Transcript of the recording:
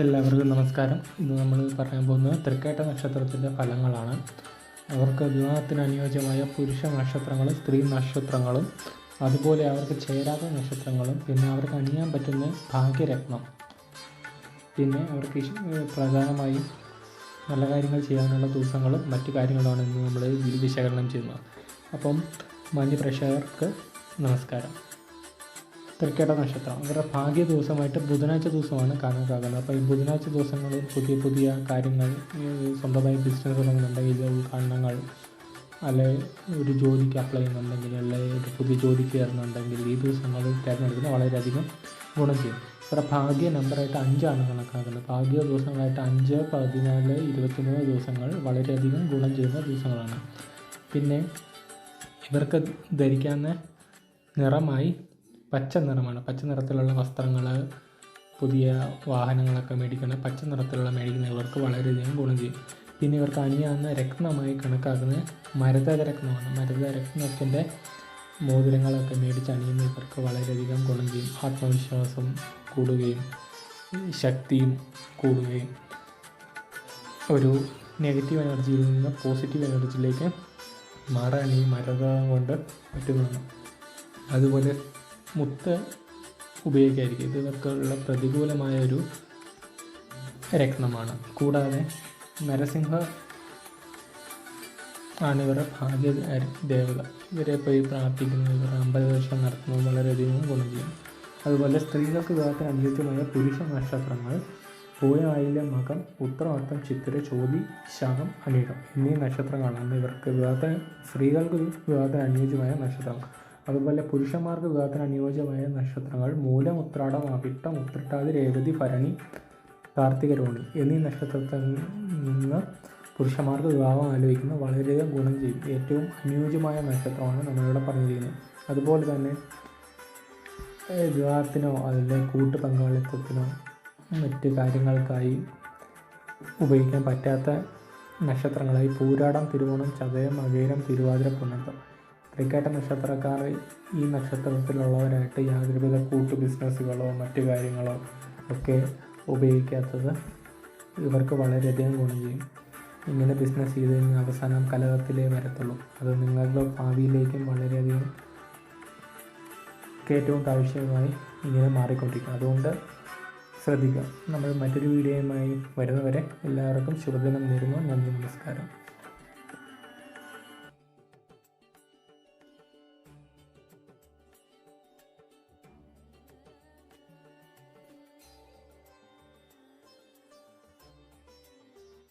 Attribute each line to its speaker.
Speaker 1: എല്ലാവർക്കും നമസ്കാരം. ഇന്ന് നമ്മൾ പറയാൻ പോകുന്നത് തൃക്കേട്ട നക്ഷത്രത്തിൻ്റെ ഫലങ്ങളാണ്. അവർക്ക് വിവാഹത്തിന് അനുയോജ്യമായ പുരുഷ നക്ഷത്രങ്ങളും സ്ത്രീ നക്ഷത്രങ്ങളും, അതുപോലെ അവർക്ക് ചേരാത്ത നക്ഷത്രങ്ങളും, പിന്നെ അവർക്ക് അണിയാൻ പറ്റുന്ന ഭാഗ്യരത്നം, പിന്നെ അവർക്ക് പ്രധാനമായും നല്ല കാര്യങ്ങൾ ചെയ്യാനുള്ള ദിവസങ്ങളും മറ്റു കാര്യങ്ങളുമാണ് ഇന്ന് നമ്മൾ വിശകലനം ചെയ്യുന്നത്. അപ്പം മാന്യ പ്രേക്ഷകർക്ക് നമസ്കാരം. തൃക്കേട്ട നക്ഷത്രം അവരുടെ ഭാഗ്യ ദിവസമായിട്ട് ബുധനാഴ്ച ദിവസമാണ് കണക്കാക്കുന്നത്. അപ്പോൾ ഈ ബുധനാഴ്ച ദിവസങ്ങളിൽ പുതിയ കാര്യങ്ങൾ, സ്വന്തമായി ബിസിനസ് തുടങ്ങുന്നുണ്ടെങ്കിൽ, ഉദ്ഘാടനങ്ങൾ, അല്ലെങ്കിൽ ഒരു ജോലിക്ക് അപ്ലൈ ചെയ്യുന്നുണ്ടെങ്കിൽ, അല്ലെങ്കിൽ ഒരു പുതിയ ജോലിക്ക് കയറുന്നുണ്ടെങ്കിൽ ഈ ദിവസങ്ങളിൽ തിരഞ്ഞെടുക്കുന്നത് വളരെയധികം ഗുണം ചെയ്യും. ഇവരുടെ ഭാഗ്യ നമ്പറായിട്ട് 5 കണക്കാക്കുന്നത്. ഭാഗ്യ ദിവസങ്ങളായിട്ട് 5, 14, 23 ദിവസങ്ങൾ വളരെയധികം ഗുണം ചെയ്യുന്ന ദിവസങ്ങളാണ്. പിന്നെ ഇവർക്ക് ധരിക്കാവുന്ന നിറമായി പച്ച നിറമാണ്. പച്ച നിറത്തിലുള്ള വസ്ത്രങ്ങൾ, പുതിയ വാഹനങ്ങളൊക്കെ മേടിക്കണം. പച്ച നിറത്തിലുള്ള മേടിക്കുന്നവർക്ക് വളരെയധികം ഗുണം ചെയ്യും. പിന്നെ ഇവർക്ക് അണിയാവുന്ന രത്നമായി കണക്കാക്കുന്നത് മരതക രത്നമാണ്. മരതക രത്നത്തിൻ്റെ മോതിരങ്ങളൊക്കെ മേടിച്ച് അണിയുന്ന ഇവർക്ക് വളരെയധികം ഗുണം ചെയ്യും. ആത്മവിശ്വാസം കൂടുകയും ശക്തിയും കൂടുകയും ഒരു നെഗറ്റീവ് എനർജിയിൽ നിന്ന് പോസിറ്റീവ് എനർജിയിലേക്ക് മാറാൻ ഈ മരതക കൊണ്ട് പറ്റുന്നതാണ്. അതുപോലെ മുത്ത് ഉപയോഗിക്കാതിരിക്കും. ഇത് ഇവർക്കുള്ള പ്രതികൂലമായ ഒരു രത്നമാണ്. കൂടാതെ നരസിംഹ ആണ് ഇവരുടെ ഭാഗ്യ ദേവത. ഇവരെ പോയി പ്രാർത്ഥിക്കുന്നത്, ഇവരുടെ അമ്പലദർശനം നടത്തുന്നത് വളരെയധികം ഗുണം ചെയ്യും. അതുപോലെ സ്ത്രീകൾക്ക് വിവാഹത്തിന് അനുയോജ്യമായ പുരുഷ നക്ഷത്രങ്ങൾ പൂയം, മകം, ഉത്രാടം, ചിത്തിര, ചോതി, ശകം, അനിഴം എന്നീ നക്ഷത്രങ്ങളാണ് ഇവർക്ക് സ്ത്രീകൾക്ക് വിവാഹത്തിന് അനുയോജ്യമായ നക്ഷത്രങ്ങൾ. അതുപോലെ പുരുഷന്മാർക്ക് വിവാഹത്തിന് അനുയോജ്യമായ നക്ഷത്രങ്ങൾ മൂലം, ഉത്രാടം, അവിട്ടം, ഉത്രട്ടാതി, രേവതി, ഭരണി, കാർത്തിക, രോഹിണി എന്നീ നക്ഷത്രത്തിൽ നിന്ന് പുരുഷന്മാർക്ക് വിവാഹം ആലോചിക്കുന്ന വളരെയധികം ഗുണം ചെയ്യും. ഏറ്റവും അനുയോജ്യമായ നക്ഷത്രമാണ് നമ്മളിവിടെ പറഞ്ഞിരിക്കുന്നത്. അതുപോലെ തന്നെ വിവാഹത്തിനോ അല്ലെങ്കിൽ കൂട്ടു പങ്കാളിത്തത്തിനോ മറ്റ് കാര്യങ്ങൾക്കായി ഉപയോഗിക്കാൻ പറ്റാത്ത നക്ഷത്രങ്ങളായി പൂരാടം, തിരുവോണം, ചതയം, മകയിരം, തിരുവാതിര, പുണർതം. തൃക്കേട്ട നക്ഷത്രക്കാർ ഈ നക്ഷത്രത്തിലുള്ളവരായിട്ട് യാതൊരുവിധ കൂട്ടു ബിസിനസ്സുകളോ മറ്റു കാര്യങ്ങളോ ഒക്കെ ഉപയോഗിക്കാത്തത് ഇവർക്ക് വളരെയധികം ഗുണം ചെയ്യും. ഇങ്ങനെ ബിസിനസ് ചെയ്ത് കഴിഞ്ഞാൽ അവസാനം കലഹത്തിലേ വരത്തുള്ളൂ. അത് നിങ്ങളുടെ ഭാവിയിലേക്കും വളരെയധികം ഏറ്റവും ആവശ്യമായി ഇങ്ങനെ മാറിക്കൊണ്ടിരിക്കും. അതുകൊണ്ട് ശ്രദ്ധിക്കുക. നമ്മൾ മറ്റൊരു വീഡിയോയുമായി വരുന്നവരെ എല്ലാവർക്കും ശുഭദിനം നേരുന്നു. നന്ദി, നമസ്കാരം.